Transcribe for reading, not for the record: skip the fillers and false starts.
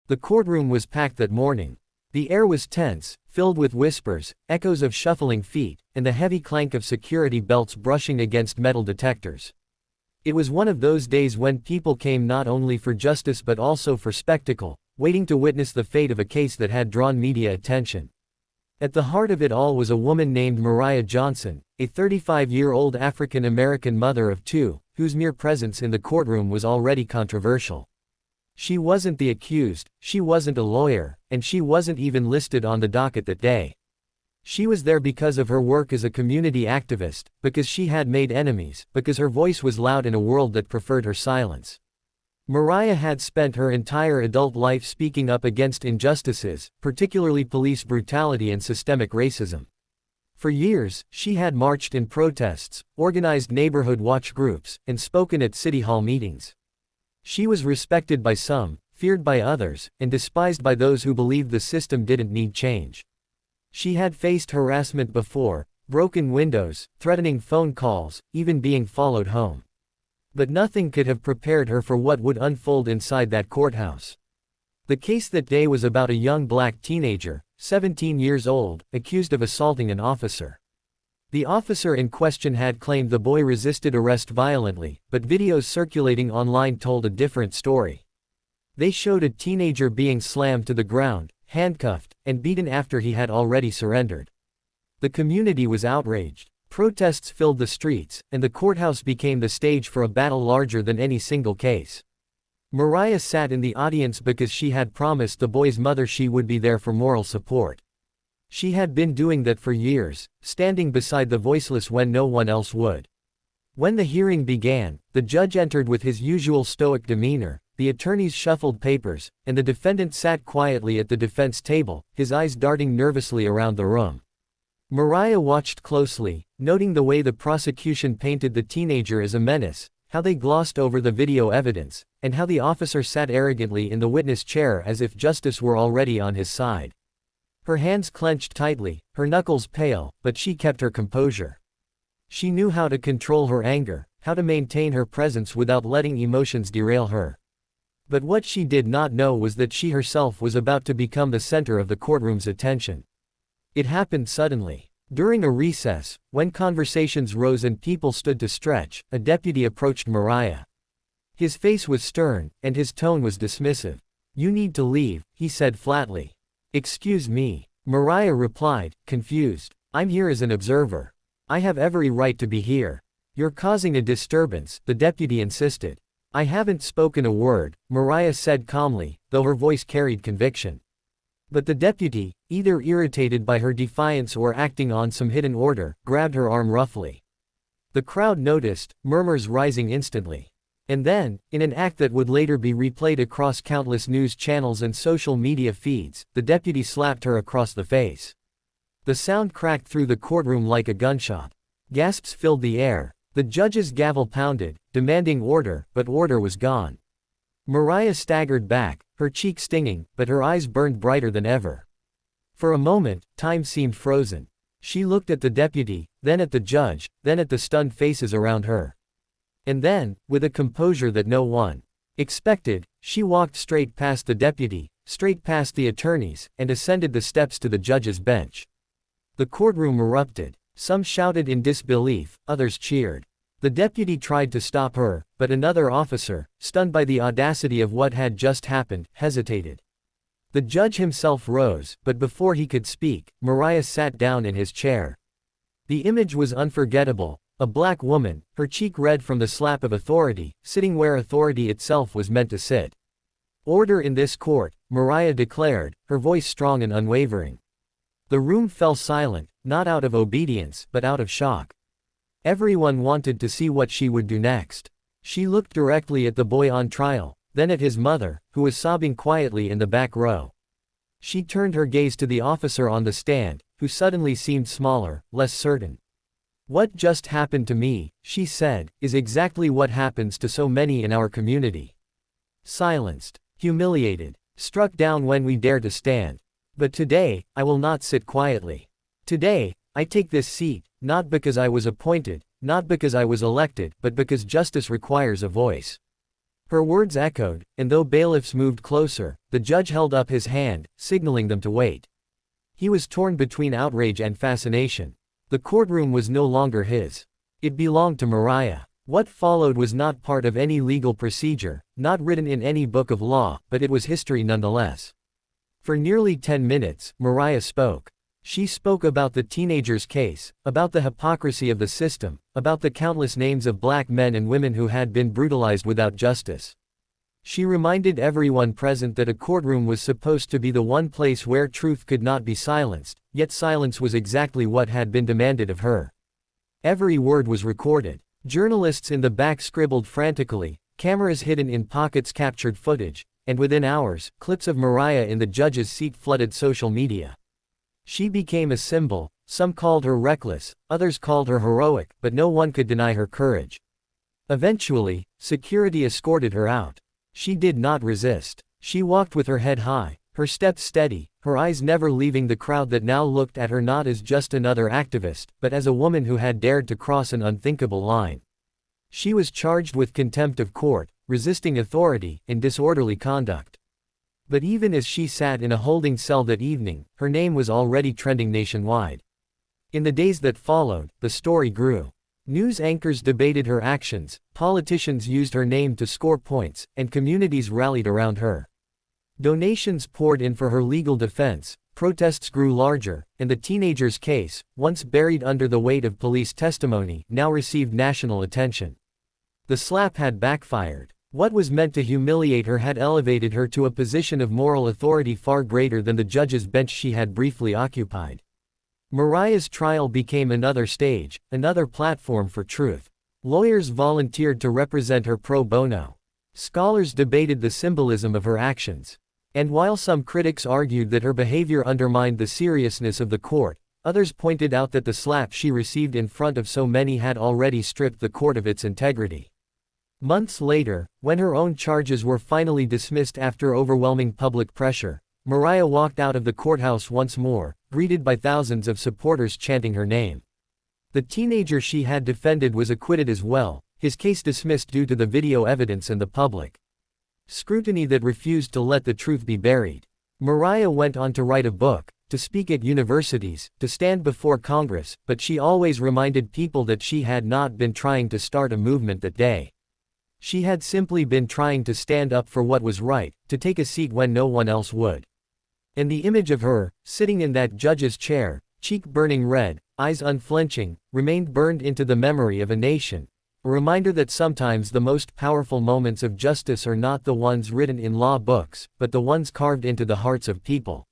The courtroom was packed that morning. The air was tense, filled with whispers, echoes of shuffling feet, and the heavy clank of security belts brushing against metal detectors. It was one of those days when people came not only for justice but also for spectacle, waiting to witness the fate of a case that had drawn media attention. At the heart of it all was a woman named Mariah Johnson, a 35-year-old African-American mother of two, whose mere presence in the courtroom was already controversial. She wasn't the accused, she wasn't a lawyer, and she wasn't even listed on the docket that day. She was there because of her work as a community activist, because she had made enemies, because her voice was loud in a world that preferred her silence. Mariah had spent her entire adult life speaking up against injustices, particularly police brutality and systemic racism. For years, she had marched in protests, organized neighborhood watch groups, and spoken at city hall meetings. She was respected by some, feared by others, and despised by those who believed the system didn't need change. She had faced harassment before, broken windows, threatening phone calls, even being followed home. But nothing could have prepared her for what would unfold inside that courthouse. The case that day was about a young black teenager, 17 years old, accused of assaulting an officer. The officer in question had claimed the boy resisted arrest violently, but videos circulating online told a different story. They showed a teenager being slammed to the ground, handcuffed, and beaten after he had already surrendered. The community was outraged. Protests filled the streets, and the courthouse became the stage for a battle larger than any single case. Mariah sat in the audience because she had promised the boy's mother she would be there for moral support. She had been doing that for years, standing beside the voiceless when no one else would. When the hearing began, the judge entered with his usual stoic demeanor, the attorneys shuffled papers, and the defendant sat quietly at the defense table, his eyes darting nervously around the room. Mariah watched closely, noting the way the prosecution painted the teenager as a menace, how they glossed over the video evidence, and how the officer sat arrogantly in the witness chair as if justice were already on his side. Her hands clenched tightly, her knuckles pale, but she kept her composure. She knew how to control her anger, how to maintain her presence without letting emotions derail her. But what she did not know was that she herself was about to become the center of the courtroom's attention. It happened suddenly. During a recess, when conversations rose and people stood to stretch, a deputy approached Mariah. His face was stern, and his tone was dismissive. "You need to leave," he said flatly. "Excuse me," Mariah replied, confused. "I'm here as an observer. I have every right to be here." "You're causing a disturbance," the deputy insisted. "I haven't spoken a word," Mariah said calmly, though her voice carried conviction. But the deputy, either irritated by her defiance or acting on some hidden order, grabbed her arm roughly. The crowd noticed, murmurs rising instantly. And then, in an act that would later be replayed across countless news channels and social media feeds, the deputy slapped her across the face. The sound cracked through the courtroom like a gunshot. Gasps filled the air. The judge's gavel pounded, demanding order, but order was gone. Mariah staggered back, her cheek stinging, but her eyes burned brighter than ever. For a moment, time seemed frozen. She looked at the deputy, then at the judge, then at the stunned faces around her. And then, with a composure that no one expected, she walked straight past the deputy, straight past the attorneys, and ascended the steps to the judge's bench. The courtroom erupted. Some shouted in disbelief, others cheered. The deputy tried to stop her, but another officer, stunned by the audacity of what had just happened, hesitated. The judge himself rose, but before he could speak, Mariah sat down in his chair. The image was unforgettable. A black woman, her cheek red from the slap of authority, sitting where authority itself was meant to sit. "Order in this court," Mariah declared, her voice strong and unwavering. The room fell silent, not out of obedience, but out of shock. Everyone wanted to see what she would do next. She looked directly at the boy on trial, then at his mother, who was sobbing quietly in the back row. She turned her gaze to the officer on the stand, who suddenly seemed smaller, less certain. "What just happened to me," she said, "is exactly what happens to so many in our community. Silenced, humiliated, struck down when we dare to stand. But today, I will not sit quietly. Today, I take this seat, not because I was appointed, not because I was elected, but because justice requires a voice." Her words echoed, and though bailiffs moved closer, the judge held up his hand, signaling them to wait. He was torn between outrage and fascination. The courtroom was no longer his. It belonged to Mariah. What followed was not part of any legal procedure, not written in any book of law, but it was history nonetheless. For nearly 10 minutes, Mariah spoke. She spoke about the teenager's case, about the hypocrisy of the system, about the countless names of black men and women who had been brutalized without justice. She reminded everyone present that a courtroom was supposed to be the one place where truth could not be silenced, yet silence was exactly what had been demanded of her. Every word was recorded. Journalists in the back scribbled frantically, cameras hidden in pockets captured footage, and within hours, clips of Mariah in the judge's seat flooded social media. She became a symbol. Some called her reckless, others called her heroic, but no one could deny her courage. Eventually, security escorted her out. She did not resist. She walked with her head high, her steps steady, her eyes never leaving the crowd that now looked at her not as just another activist, but as a woman who had dared to cross an unthinkable line. She was charged with contempt of court, resisting authority, and disorderly conduct. But even as she sat in a holding cell that evening, her name was already trending nationwide. In the days that followed, the story grew. News anchors debated her actions, politicians used her name to score points, and communities rallied around her. Donations poured in for her legal defense, protests grew larger, and the teenager's case, once buried under the weight of police testimony, now received national attention. The slap had backfired. What was meant to humiliate her had elevated her to a position of moral authority far greater than the judge's bench she had briefly occupied. Mariah's trial became another stage, another platform for truth. Lawyers volunteered to represent her pro bono. Scholars debated the symbolism of her actions. And while some critics argued that her behavior undermined the seriousness of the court, others pointed out that the slap she received in front of so many had already stripped the court of its integrity. Months later, when her own charges were finally dismissed after overwhelming public pressure, Mariah walked out of the courthouse once more, greeted by thousands of supporters chanting her name. The teenager she had defended was acquitted as well, his case dismissed due to the video evidence and the public scrutiny that refused to let the truth be buried. Mariah went on to write a book, to speak at universities, to stand before Congress, but she always reminded people that she had not been trying to start a movement that day. She had simply been trying to stand up for what was right, to take a seat when no one else would. And the image of her, sitting in that judge's chair, cheek burning red, eyes unflinching, remained burned into the memory of a nation. A reminder that sometimes the most powerful moments of justice are not the ones written in law books, but the ones carved into the hearts of people.